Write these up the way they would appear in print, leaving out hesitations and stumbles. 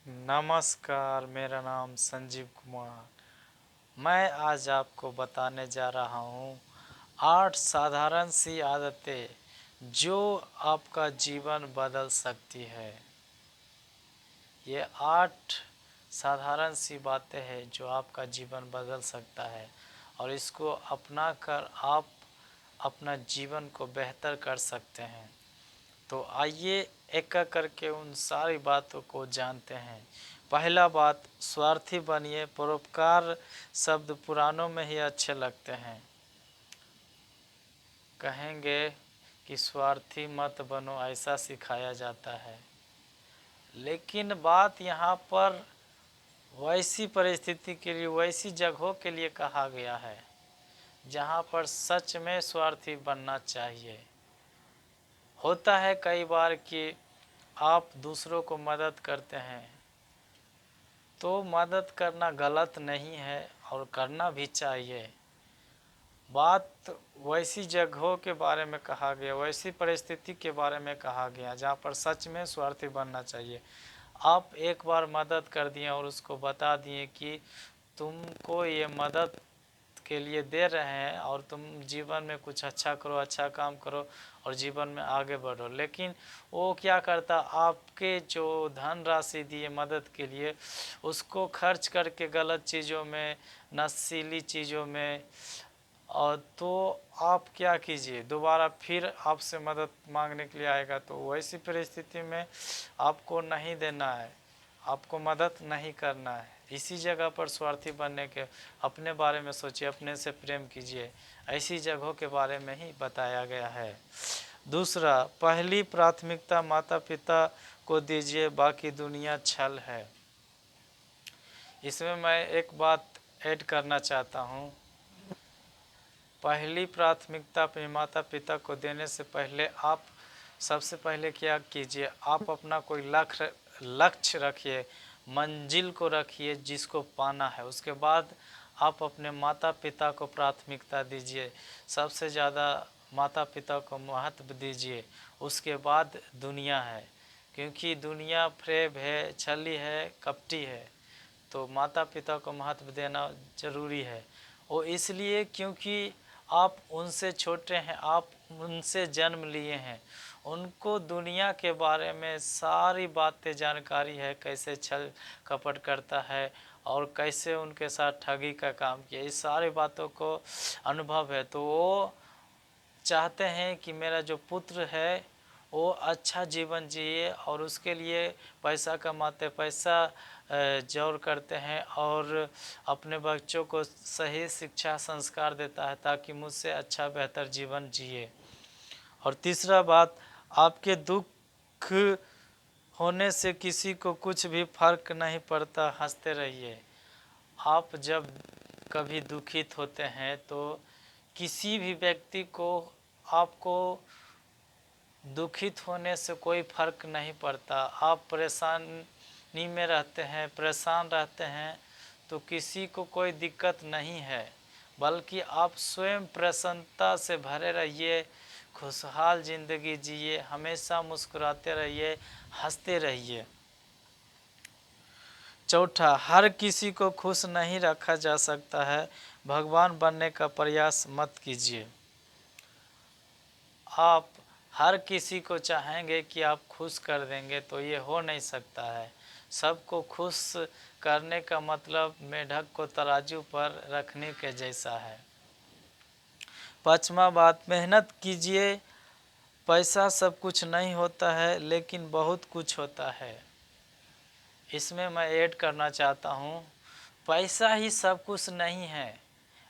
नमस्कार, मेरा नाम संजीव कुमार। मैं आज आपको बताने जा रहा हूँ 8 साधारण सी आदतें जो आपका जीवन बदल सकती है। ये 8 साधारण सी बातें हैं जो आपका जीवन बदल सकता है और इसको अपना कर आप अपना जीवन को बेहतर कर सकते हैं। तो आइए एक एक करके उन सारी बातों को जानते हैं। पहला बात, स्वार्थी बनिए। परोपकार शब्द पुराणों में ही अच्छे लगते हैं। कहेंगे कि स्वार्थी मत बनो, ऐसा सिखाया जाता है। लेकिन बात यहाँ पर वैसी परिस्थिति के लिए, वैसी जगहों के लिए कहा गया है जहाँ पर सच में स्वार्थी बनना चाहिए। होता है कई बार कि आप दूसरों को मदद करते हैं तो मदद करना गलत नहीं है और करना भी चाहिए। बात वैसी जगहों के बारे में कहा गया, वैसी परिस्थिति के बारे में कहा गया जहाँ पर सच में स्वार्थी बनना चाहिए। आप एक बार मदद कर दिए और उसको बता दिए कि तुमको ये मदद के लिए दे रहे हैं और तुम जीवन में कुछ अच्छा करो, अच्छा काम करो और जीवन में आगे बढ़ो। लेकिन वो क्या करता, आपके जो धन राशि दिए मदद के लिए उसको खर्च करके गलत चीज़ों में, नशीली चीज़ों में, और तो आप क्या कीजिए, दोबारा फिर आपसे मदद मांगने के लिए आएगा। तो वैसी परिस्थिति में आपको नहीं देना है, आपको मदद नहीं करना है। इसी जगह पर स्वार्थी बनने के, अपने बारे में सोचिए, अपने से प्रेम कीजिए। ऐसी जगहों के बारे में ही बताया गया है। दूसरा, पहली प्राथमिकता माता पिता को दीजिए, बाकी दुनिया छल है। इसमें मैं एक बात ऐड करना चाहता हूँ। पहली प्राथमिकता अपने माता पिता को देने से पहले आप सबसे पहले क्या कीजिए, आप अपना कोई लक्ष्य रखिए, मंजिल को रखिए जिसको पाना है। उसके बाद आप अपने माता पिता को प्राथमिकता दीजिए, सबसे ज़्यादा माता पिता को महत्व दीजिए। उसके बाद दुनिया है, क्योंकि दुनिया फ्रेब है, छली है, कपटी है। तो माता पिता को महत्व देना जरूरी है। वो इसलिए क्योंकि आप उनसे छोटे हैं, आप उनसे जन्म लिए हैं। उनको दुनिया के बारे में सारी बातें जानकारी है, कैसे छल कपट करता है और कैसे उनके साथ ठगी का काम किया, इस सारी बातों को अनुभव है। तो वो चाहते हैं कि मेरा जो पुत्र है वो अच्छा जीवन जिए और उसके लिए पैसा कमाते, पैसा जोड़ करते हैं और अपने बच्चों को सही शिक्षा संस्कार देता है ताकि मुझसे अच्छा बेहतर जीवन जिए। और तीसरा बात, आपके दुख होने से किसी को कुछ भी फर्क नहीं पड़ता, हंसते रहिए। आप जब कभी दुखित होते हैं तो किसी भी व्यक्ति को आपको दुखित होने से कोई फर्क नहीं पड़ता। आप परेशानी में रहते हैं, परेशान रहते हैं तो किसी को कोई दिक्कत नहीं है, बल्कि आप स्वयं प्रसन्नता से भरे रहिए, खुशहाल ज़िंदगी जिए, हमेशा मुस्कुराते रहिए, हंसते रहिए। चौथा, हर किसी को खुश नहीं रखा जा सकता है, भगवान बनने का प्रयास मत कीजिए। आप हर किसी को चाहेंगे कि आप खुश कर देंगे तो ये हो नहीं सकता है। सबको खुश करने का मतलब मेढक को तराजू पर रखने के जैसा है। पांचवा बात, मेहनत कीजिए। पैसा सब कुछ नहीं होता है लेकिन बहुत कुछ होता है। इसमें मैं ऐड करना चाहता हूँ, पैसा ही सब कुछ नहीं है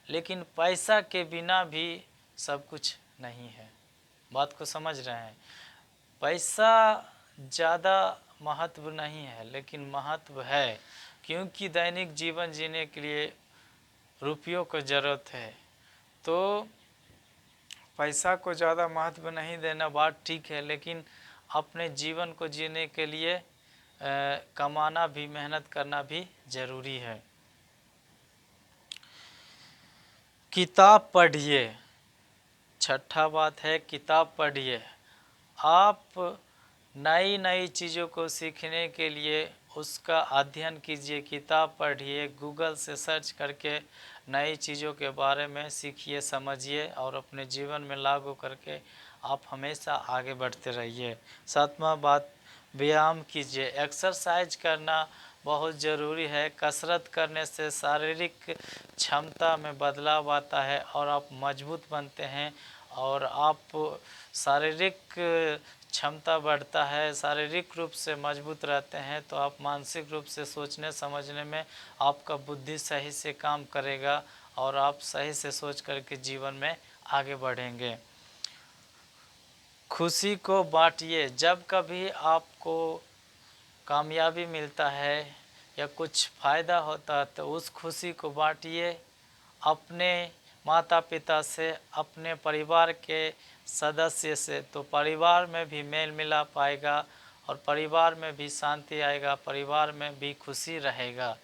लेकिन पैसा के बिना भी सब कुछ नहीं है। बात को समझ रहे हैं? पैसा ज़्यादा महत्व नहीं है लेकिन महत्व है, क्योंकि दैनिक जीवन जीने के लिए रुपयों को ज़रूरत है। तो पैसा को ज़्यादा महत्व नहीं देना बात ठीक है, लेकिन अपने जीवन को जीने के लिए कमाना भी, मेहनत करना भी ज़रूरी है। किताब पढ़िए। छठा बात है, किताब पढ़िए। आप नई नई चीज़ों को सीखने के लिए उसका अध्ययन कीजिए, किताब पढ़िए, गूगल से सर्च करके नई चीज़ों के बारे में सीखिए, समझिए और अपने जीवन में लागू करके आप हमेशा आगे बढ़ते रहिए। सातवां बात, व्यायाम कीजिए। एक्सरसाइज करना बहुत ज़रूरी है। कसरत करने से शारीरिक क्षमता में बदलाव आता है और आप मजबूत बनते हैं और आप शारीरिक क्षमता बढ़ता है, शारीरिक रूप से मजबूत रहते हैं तो आप मानसिक रूप से सोचने समझने में आपका बुद्धि सही से काम करेगा और आप सही से सोच करके जीवन में आगे बढ़ेंगे। खुशी को बांटिए। जब कभी आपको कामयाबी मिलता है या कुछ फ़ायदा होता है तो उस खुशी को बांटिए अपने माता पिता से, अपने परिवार के सदस्य से, तो परिवार में भी मेल मिलाप आएगा और परिवार में भी शांति आएगा, परिवार में भी खुशी रहेगा।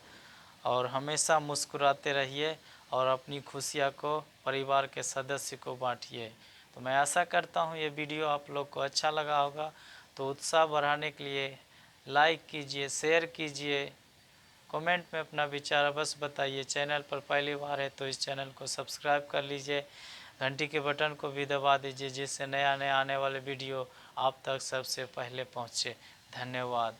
और हमेशा मुस्कुराते रहिए और अपनी खुशियाँ को परिवार के सदस्य को बांटिए। तो मैं आशा करता हूँ ये वीडियो आप लोग को अच्छा लगा होगा। तो उत्साह बढ़ाने के लिए लाइक कीजिए, शेयर कीजिए, कमेंट में अपना विचार अवश्य बताइए। चैनल पर पहली बार है तो इस चैनल को सब्सक्राइब कर लीजिए, घंटी के बटन को भी दबा दीजिए जिससे नया आने वाले वीडियो आप तक सबसे पहले पहुँचे। धन्यवाद।